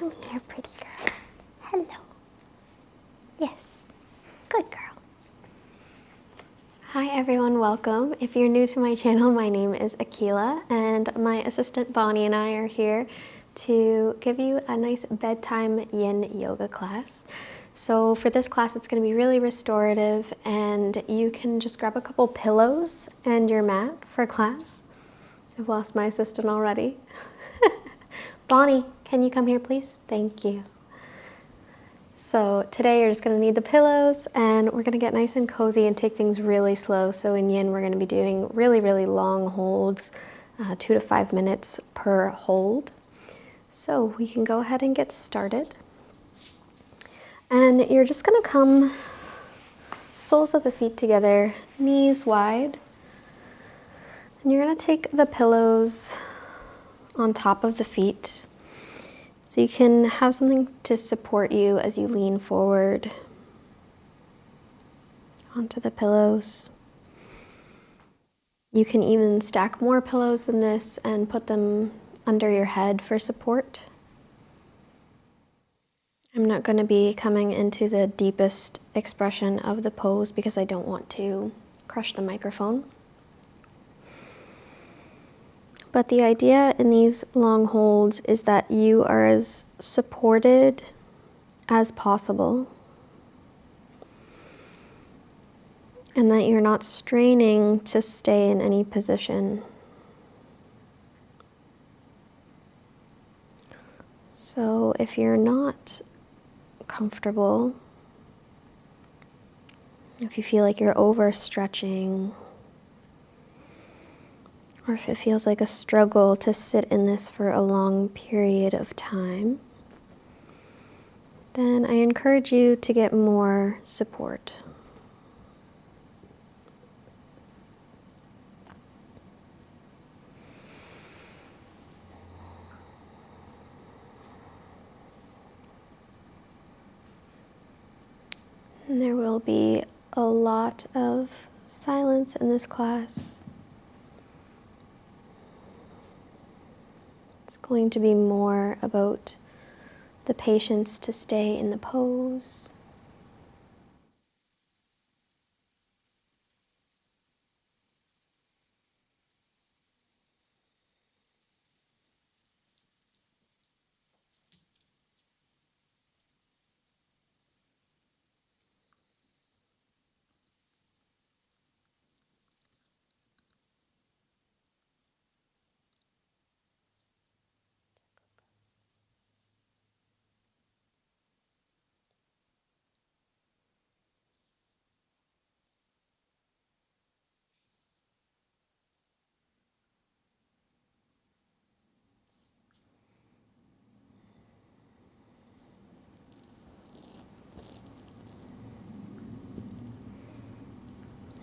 Come here, pretty girl. Hello. Yes. Good girl. Hi everyone, welcome. If you're new to my channel, my name is Akila and my assistant Bonnie and I are here to give you a nice bedtime yin yoga class. So for this class, it's going to be really restorative and you can just grab a couple pillows and your mat for class. I've lost my assistant already. Bonnie, can you come here please? Thank you. So today you're just going to need the pillows and we're going to get nice and cozy and take things really slow. So in yin, we're going to be doing really, really long holds, 2 to 5 minutes per hold. So we can go ahead and get started. And you're just going to come soles of the feet together, knees wide. And you're going to take the pillows on top of the feet. So you can have something to support you as you lean forward onto the pillows. You can even stack more pillows than this and put them under your head for support. I'm not going to be coming into the deepest expression of the pose because I don't want to crush the microphone. But the idea in these long holds is that you are as supported as possible and that you're not straining to stay in any position. So if you're not comfortable, if you feel like you're overstretching, or if it feels like a struggle to sit in this for a long period of time, then I encourage you to get more support. And there will be a lot of silence in this class. It's going to be more about the patience to stay in the pose.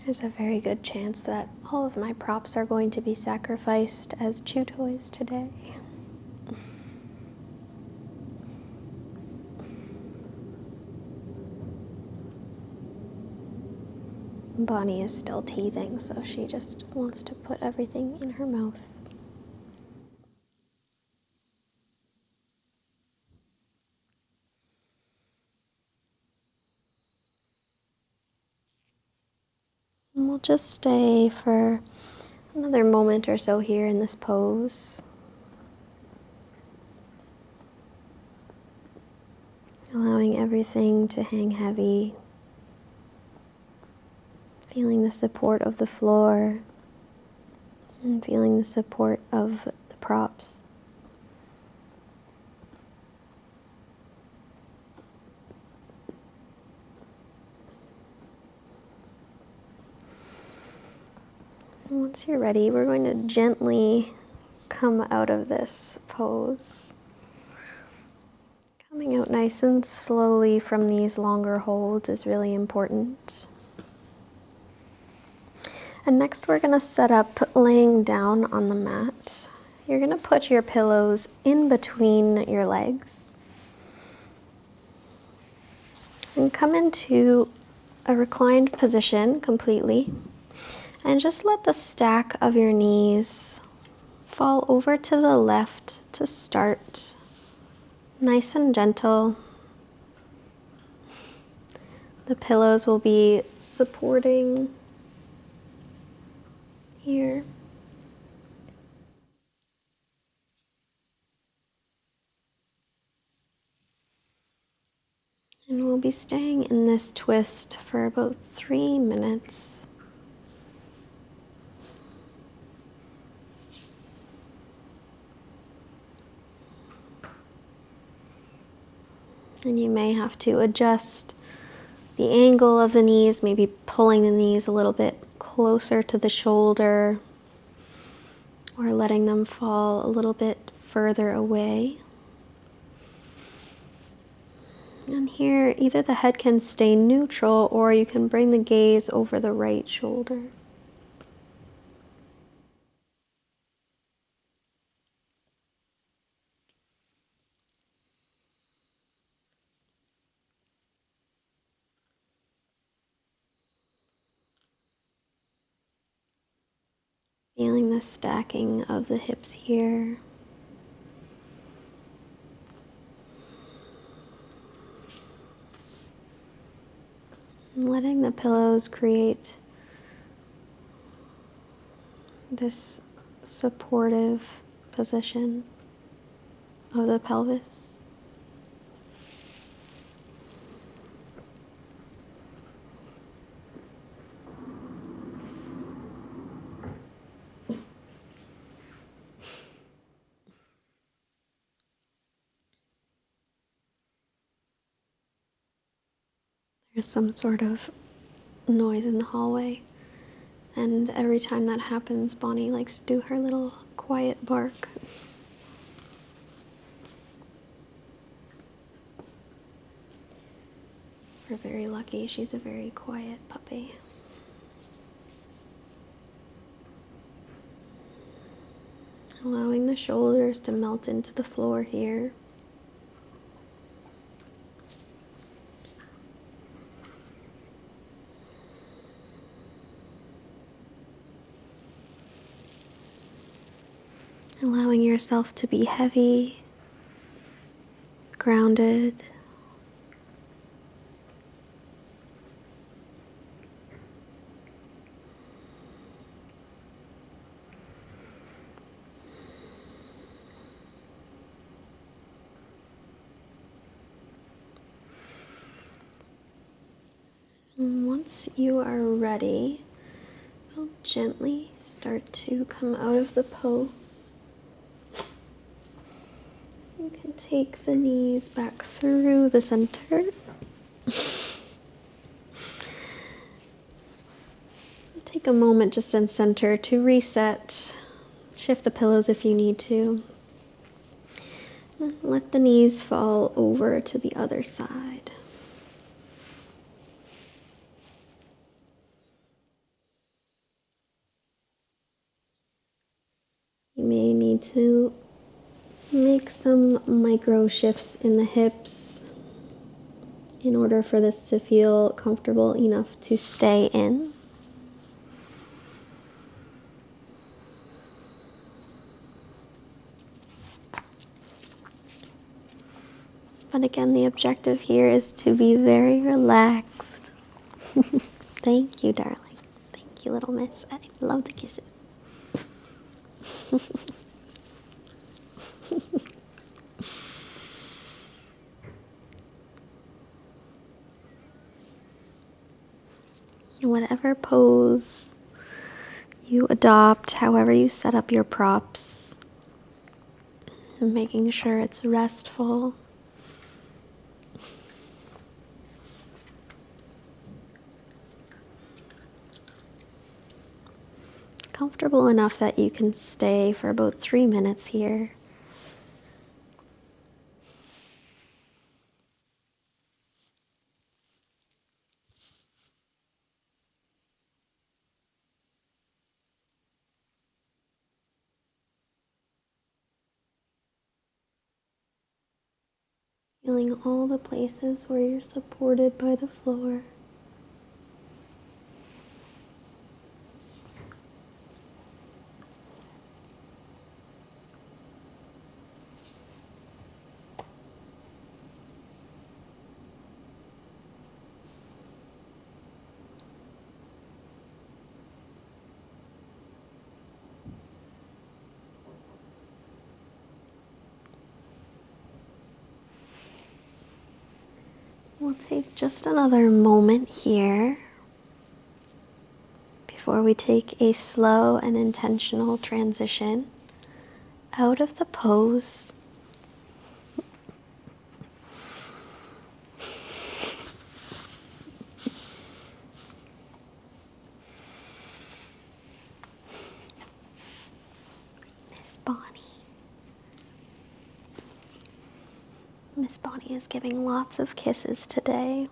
There's a very good chance that all of my props are going to be sacrificed as chew toys today. Bonnie is still teething, so she just wants to put everything in her mouth. And we'll just stay for another moment or so here in this pose. Allowing everything to hang heavy. Feeling the support of the floor. And feeling the support of the props. Once you're ready, we're going to gently come out of this pose. Coming out nice and slowly from these longer holds is really important. And next we're going to set up laying down on the mat. You're going to put your pillows in between your legs. And come into a reclined position completely. And just let the stack of your knees fall over to the left to start. Nice and gentle. The pillows will be supporting here. And we'll be staying in this twist for about 3 minutes. And you may have to adjust the angle of the knees, maybe pulling the knees a little bit closer to the shoulder or letting them fall a little bit further away. And here, either the head can stay neutral or you can bring the gaze over the right shoulder. Feeling the stacking of the hips here. And letting the pillows create this supportive position of the pelvis. There's some sort of noise in the hallway, and every time that happens, Bonnie likes to do her little quiet bark. We're very lucky, she's a very quiet puppy. Allowing the shoulders to melt into the floor here. Allowing yourself to be heavy, grounded. And once you are ready, you'll gently start to come out of the pose. You can take the knees back through the center. Take a moment just in center to reset. Shift the pillows if you need to. Then let the knees fall over to the other side. You may need to make some micro shifts in the hips in order for this to feel comfortable enough to stay in. But again, the objective here is to be very relaxed. Thank you, darling. Thank you, little miss. I love the kisses. Whatever pose you adopt, however you set up your props, and making sure it's restful. Comfortable enough that you can stay for about 3 minutes here. Feeling all the places where you're supported by the floor. We'll take just another moment here before we take a slow and intentional transition out of the pose. Miss Bonnie is giving lots of kisses today.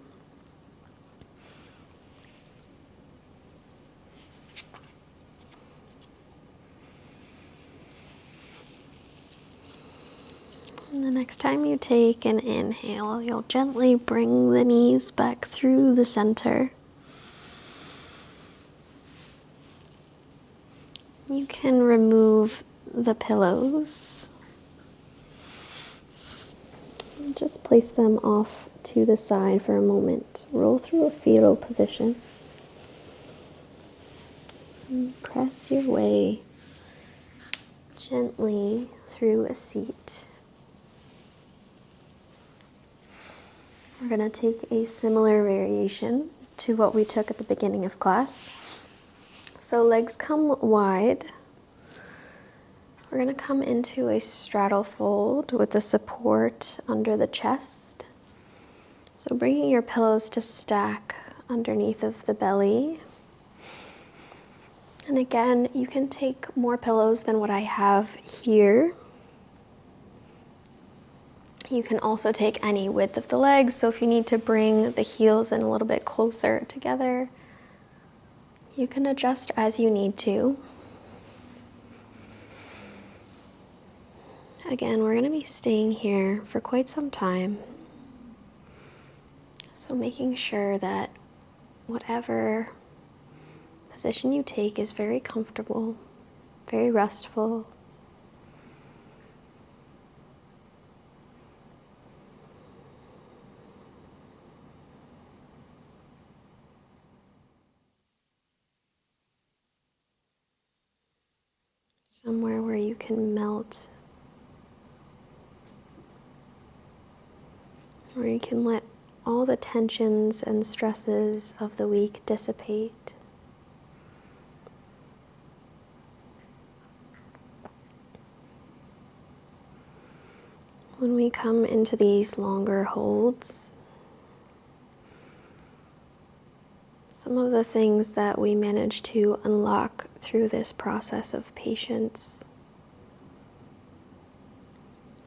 And the next time you take an inhale, you'll gently bring the knees back through the center. You can remove the pillows. And just place them off to the side for a moment. Roll through a fetal position. And press your way gently through a seat. We're going to take a similar variation to what we took at the beginning of class. So legs come wide. We're going to come into a straddle fold with the support under the chest. So bringing your pillows to stack underneath of the belly. And again, you can take more pillows than what I have here. You can also take any width of the legs. So if you need to bring the heels in a little bit closer together, you can adjust as you need to. Again, we're going to be staying here for quite some time. So making sure that whatever position you take is very comfortable, very restful. Somewhere where you can melt, where you can let all the tensions and stresses of the week dissipate. When we come into these longer holds, some of the things that we manage to unlock through this process of patience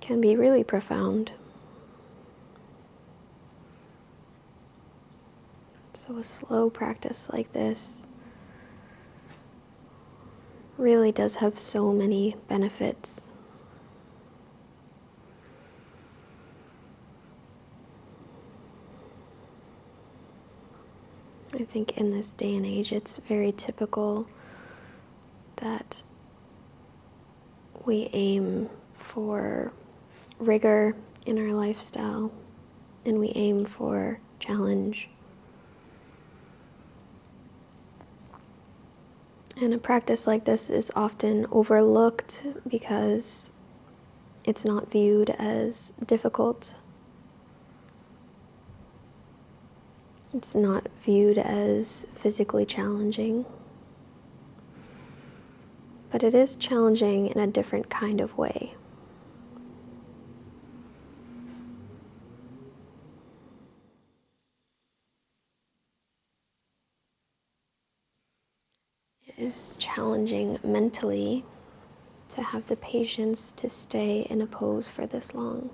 can be really profound. So a slow practice like this really does have so many benefits. I think in this day and age, it's very typical that we aim for rigor in our lifestyle and we aim for challenge. And a practice like this is often overlooked because it's not viewed as difficult. It's not viewed as physically challenging. But it is challenging in a different kind of way. It is challenging mentally to have the patience to stay in a pose for this long.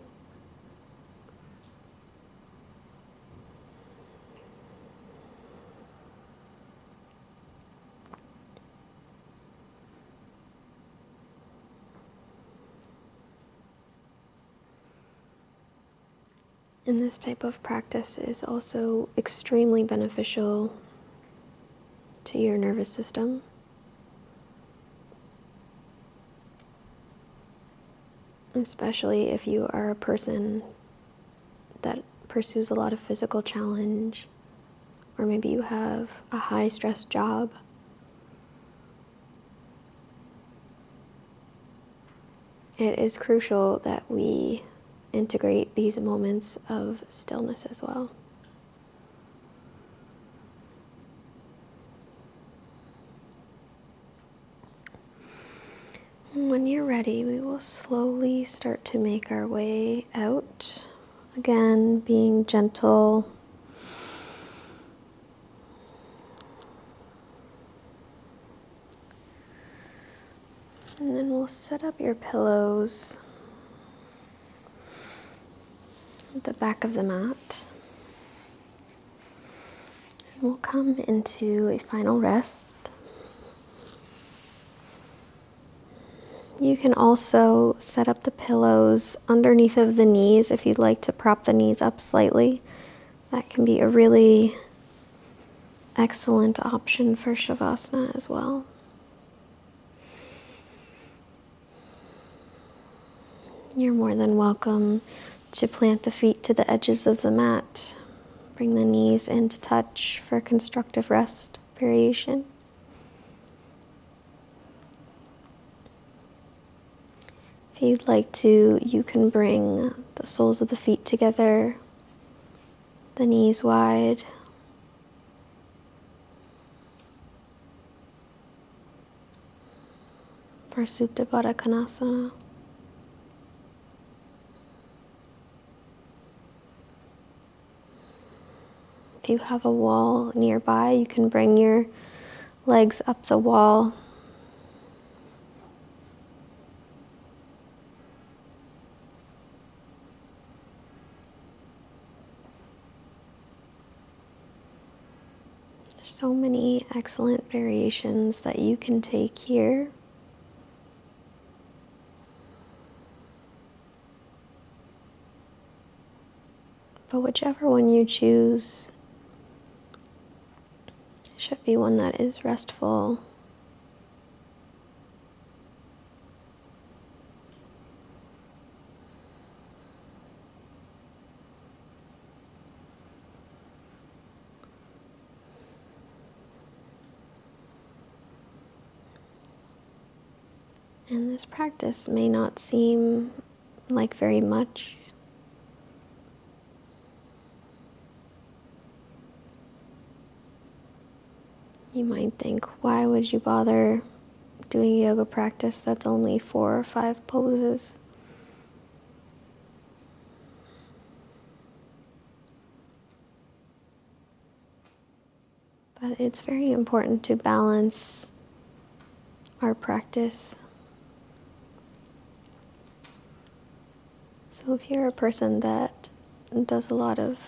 And this type of practice is also extremely beneficial to your nervous system. Especially if you are a person that pursues a lot of physical challenge, or maybe you have a high stress job. It is crucial that we integrate these moments of stillness as well. When you're ready, we will slowly start to make our way out. Again, being gentle. And then we'll set up your pillows at the back of the mat. And we'll come into a final rest. You can also set up the pillows underneath of the knees if you'd like to prop the knees up slightly. That can be a really excellent option for Shavasana as well. You're more than welcome to plant the feet to the edges of the mat. Bring the knees into touch for constructive rest variation. If you'd like to, you can bring the soles of the feet together, the knees wide. For Supta Baddha Konasana. If you have a wall nearby, you can bring your legs up the wall. There's so many excellent variations that you can take here. But whichever one you choose should be one that is restful. And this practice may not seem like very much. You might think, why would you bother doing yoga practice that's only 4 or 5 poses? But it's very important to balance our practice. So if you're a person that does a lot of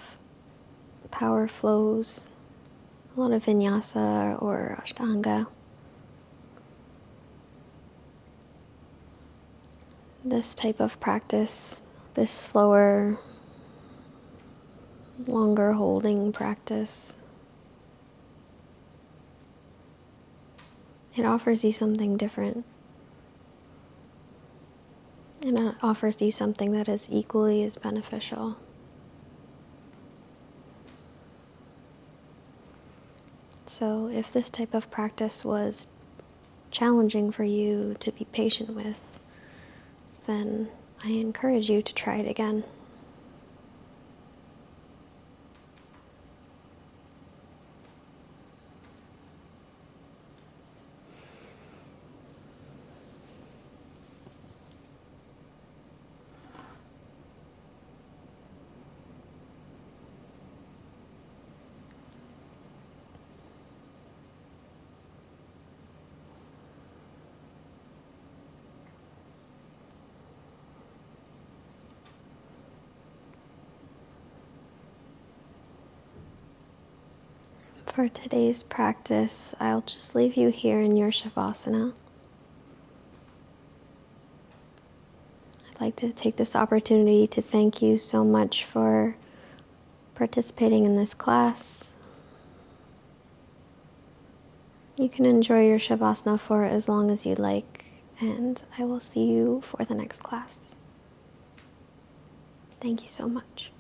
power flows, a lot of vinyasa or ashtanga, this type of practice, this slower, longer holding practice, it offers you something different. And it offers you something that is equally as beneficial. So if this type of practice was challenging for you to be patient with, then I encourage you to try it again. For today's practice, I'll just leave you here in your Shavasana. I'd like to take this opportunity to thank you so much for participating in this class. You can enjoy your Shavasana for as long as you'd like, and I will see you for the next class. Thank you so much.